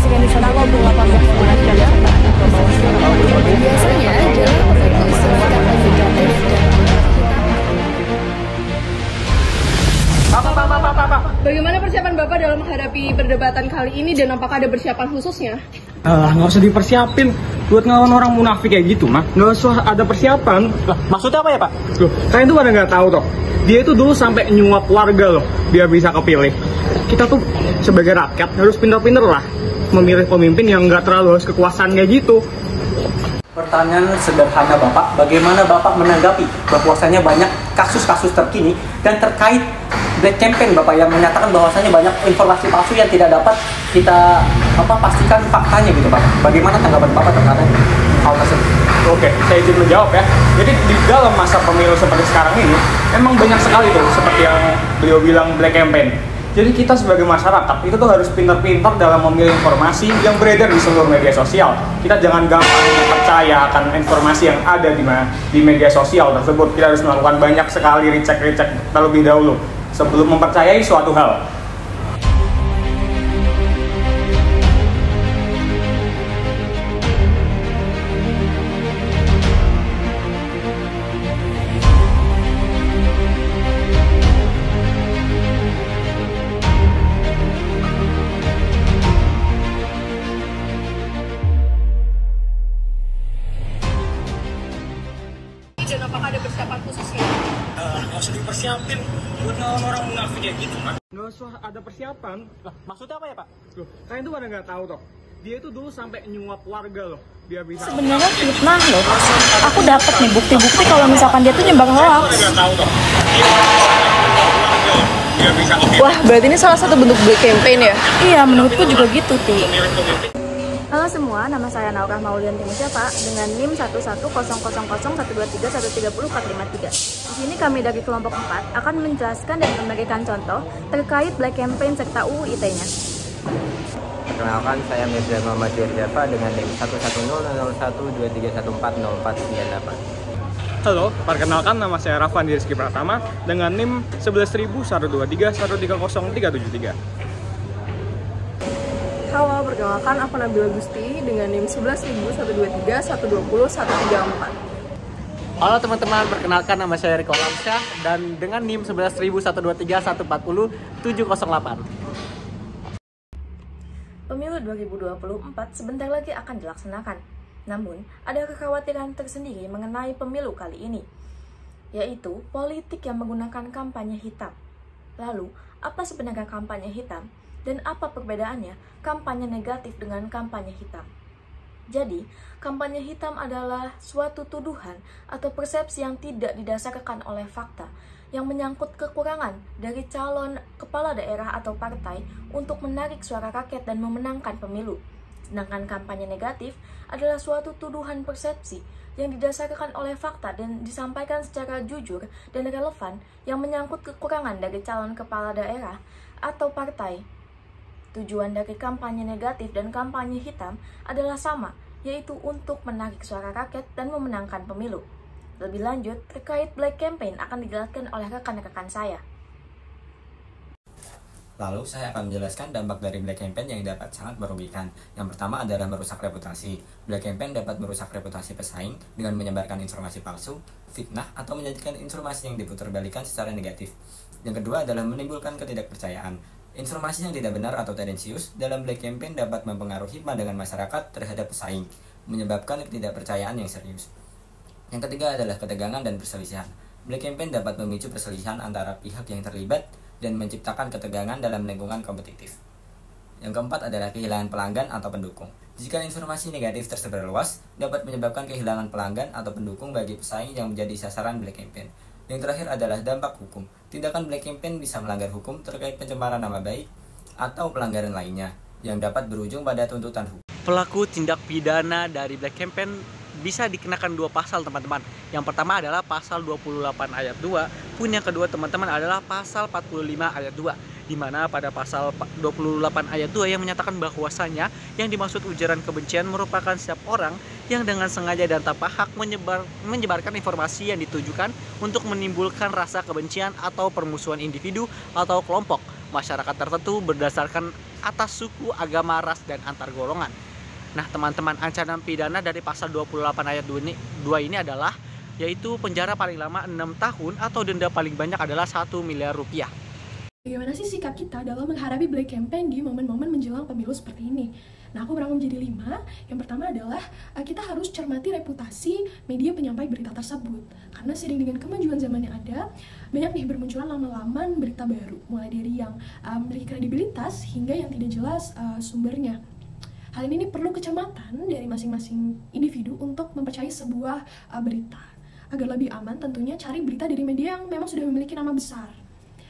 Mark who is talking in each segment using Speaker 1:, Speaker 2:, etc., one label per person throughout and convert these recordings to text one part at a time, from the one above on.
Speaker 1: informasikan di sana untuk 18 masyarakat ke bawah. Biasanya jalan perdagangan istilah kata negatif dan
Speaker 2: Pak.
Speaker 3: Bagaimana persiapan Bapak dalam menghadapi perdebatan kali ini dan apakah ada persiapan khususnya?
Speaker 2: Nggak usah dipersiapin buat ngelawan orang munafik kayak gitu, mah. Nggak usah ada persiapan.
Speaker 4: Lah, maksudnya apa ya, Pak?
Speaker 2: Loh, kalian tuh pada nggak tahu toh. Dia itu dulu sampai nyuap warga loh, biar bisa kepilih. Kita tuh sebagai rakyat harus pintar-pintar lah memilih pemimpin yang nggak terlalu harus kekuasaan kayak gitu.
Speaker 4: Pertanyaan sederhana Bapak, bagaimana Bapak menanggapi bahwasanya banyak kasus-kasus terkini dan terkait black campaign Bapak yang menyatakan bahwasanya banyak informasi palsu yang tidak dapat kita pastikan faktanya gitu Pak. Bagaimana tanggapan Bapak terhadap hal tersebut?
Speaker 2: Oke, saya izin menjawab ya. Jadi di dalam masa pemilu seperti sekarang ini, emang banyak sekali tuh seperti yang beliau bilang black campaign. Jadi kita sebagai masyarakat itu tuh harus pintar-pintar dalam memilih informasi yang beredar di seluruh media sosial. Kita jangan gampang percaya akan informasi yang ada di media sosial tersebut. Kita harus melakukan banyak sekali recheck terlebih dahulu sebelum mempercayai suatu hal.
Speaker 3: Dan apakah ada persiapan khususnya?
Speaker 2: Nggak usah dipersiapin buat ngelawan orang munafik kayak gitu, mah. Nggak usah ada persiapan.
Speaker 4: Lah, maksudnya apa ya, Pak?
Speaker 2: Loh, kalian tuh pada nggak tahu toh. Dia itu dulu sampai nyuap warga loh, biar bisa.
Speaker 1: sebenarnya fitnah loh. Aku dapat nih bukti-bukti kalau misalkan dia tuh nyebar hoax.
Speaker 2: Nggak tahu toh. Biar bisa
Speaker 3: Wah, berarti ini salah satu bentuk black campaign ya?
Speaker 1: Iya, menurutku juga gitu, Ti.
Speaker 2: memilih pemimpin.
Speaker 5: Halo semua, nama saya Naurah Maulianti Musyaffa dengan NIM 11000130430 Di sini kami dari kelompok 4 akan menjelaskan dan memberikan contoh terkait black campaign serta UU ITE-nya.
Speaker 6: Perkenalkan, saya Mirza Muhammad Jaffa dengan NIM 1100123140498.
Speaker 2: Halo, perkenalkan nama saya Rafandi Rizky Pratama dengan NIM 11.123.130.373.
Speaker 3: Halo, perkenalkan aku Nabila Gusti dengan NIM 11.123.120.134.
Speaker 4: Halo teman-teman, perkenalkan nama saya Riko Lamsyah dan dengan NIM 11.123.140.708.
Speaker 5: Pemilu 2024 sebentar lagi akan dilaksanakan. Namun, ada kekhawatiran tersendiri mengenai pemilu kali ini, yaitu politik yang menggunakan kampanye hitam. Lalu, apa sebenarnya kampanye hitam? Dan apa perbedaannya kampanye negatif dengan kampanye hitam? Jadi, kampanye hitam adalah suatu tuduhan atau persepsi yang tidak didasarkan oleh fakta, yang menyangkut kekurangan dari calon kepala daerah atau partai untuk menarik suara rakyat dan memenangkan pemilu. Sedangkan kampanye negatif adalah suatu tuduhan persepsi yang didasarkan oleh fakta dan disampaikan secara jujur dan relevan yang menyangkut kekurangan dari calon kepala daerah atau partai. Tujuan dari kampanye negatif dan kampanye hitam adalah sama, yaitu untuk menarik suara rakyat dan memenangkan pemilu. Lebih lanjut, terkait black campaign akan dijelaskan oleh rekan-rekan saya.
Speaker 6: Lalu saya akan menjelaskan dampak dari black campaign yang dapat sangat merugikan. Yang pertama adalah merusak reputasi. Black campaign dapat merusak reputasi pesaing dengan menyebarkan informasi palsu, fitnah, atau menyajikan informasi yang diputarbalikkan secara negatif. Yang kedua adalah menimbulkan ketidakpercayaan. Informasi yang tidak benar atau tendensius dalam black campaign dapat mempengaruhi pandangan masyarakat terhadap pesaing, menyebabkan ketidakpercayaan yang serius. Yang ketiga adalah ketegangan dan perselisihan. Black campaign dapat memicu perselisihan antara pihak yang terlibat dan menciptakan ketegangan dalam lingkungan kompetitif. Yang keempat adalah kehilangan pelanggan atau pendukung. Jika informasi negatif tersebar luas, dapat menyebabkan kehilangan pelanggan atau pendukung bagi pesaing yang menjadi sasaran black campaign. Yang terakhir adalah dampak hukum. Tindakan black campaign bisa melanggar hukum terkait pencemaran nama baik atau pelanggaran lainnya yang dapat berujung pada tuntutan hukum.
Speaker 4: Pelaku tindak pidana dari black campaign bisa dikenakan dua pasal, teman-teman. Yang pertama adalah pasal 28 ayat 2, pun yang kedua teman-teman adalah pasal 45 ayat 2. Di mana pada pasal 28 ayat 2 yang menyatakan bahwasanya yang dimaksud ujaran kebencian merupakan setiap orang yang dengan sengaja dan tanpa hak menyebarkan informasi yang ditujukan untuk menimbulkan rasa kebencian atau permusuhan individu atau kelompok masyarakat tertentu berdasarkan atas suku, agama, ras, dan antar golongan. Nah teman-teman, ancaman pidana dari pasal 28 ayat 2 ini adalah yaitu penjara paling lama 6 tahun atau denda paling banyak adalah 1 miliar rupiah.
Speaker 1: Bagaimana sih sikap kita dalam menghadapi Black Campaign di momen-momen menjelang pemilu seperti ini? Nah, aku berangkum menjadi 5. Yang pertama adalah kita harus cermati reputasi media penyampai berita tersebut. Karena seiring dengan kemajuan zaman yang ada, banyak nih bermunculan laman-laman berita baru, mulai dari yang memiliki kredibilitas hingga yang tidak jelas sumbernya. Hal ini perlu kecermatan dari masing-masing individu untuk mempercayai sebuah berita. Agar lebih aman tentunya cari berita dari media yang memang sudah memiliki nama besar.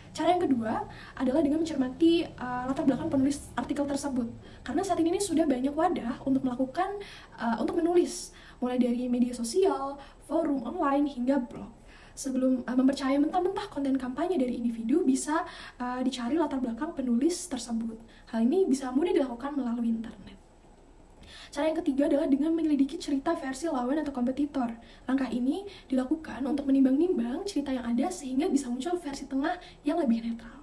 Speaker 1: Cara yang kedua adalah dengan mencermati latar belakang penulis artikel tersebut. Karena saat ini sudah banyak wadah untuk melakukan, untuk menulis, mulai dari media sosial, forum online, hingga blog. Sebelum mempercayai mentah-mentah konten kampanye dari individu, bisa dicari latar belakang penulis tersebut. Hal ini bisa mudah dilakukan melalui internet. Cara yang ketiga adalah dengan menyelidiki cerita versi lawan atau kompetitor. Langkah ini dilakukan untuk menimbang-nimbang cerita yang ada sehingga bisa muncul versi tengah yang lebih netral.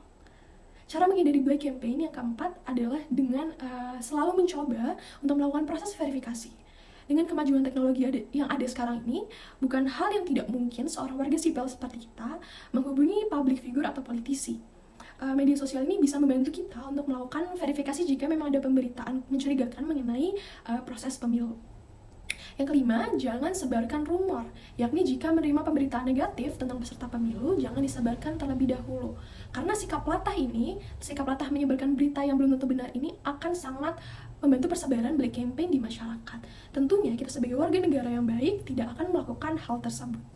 Speaker 1: Cara menghindari Black Campaign yang keempat adalah dengan selalu mencoba untuk melakukan proses verifikasi. Dengan kemajuan teknologi yang ada sekarang ini, bukan hal yang tidak mungkin seorang warga sipil seperti kita menghubungi public figure atau politisi. Media sosial ini bisa membantu kita untuk melakukan verifikasi jika memang ada pemberitaan mencurigakan mengenai proses pemilu. Yang kelima, jangan sebarkan rumor, yakni jika menerima pemberitaan negatif tentang peserta pemilu, jangan disebarkan terlebih dahulu. Karena sikap latah menyebarkan berita yang belum tentu benar ini akan sangat membantu persebaran Black Campaign di masyarakat. Tentunya kita sebagai warga negara yang baik tidak akan melakukan hal tersebut.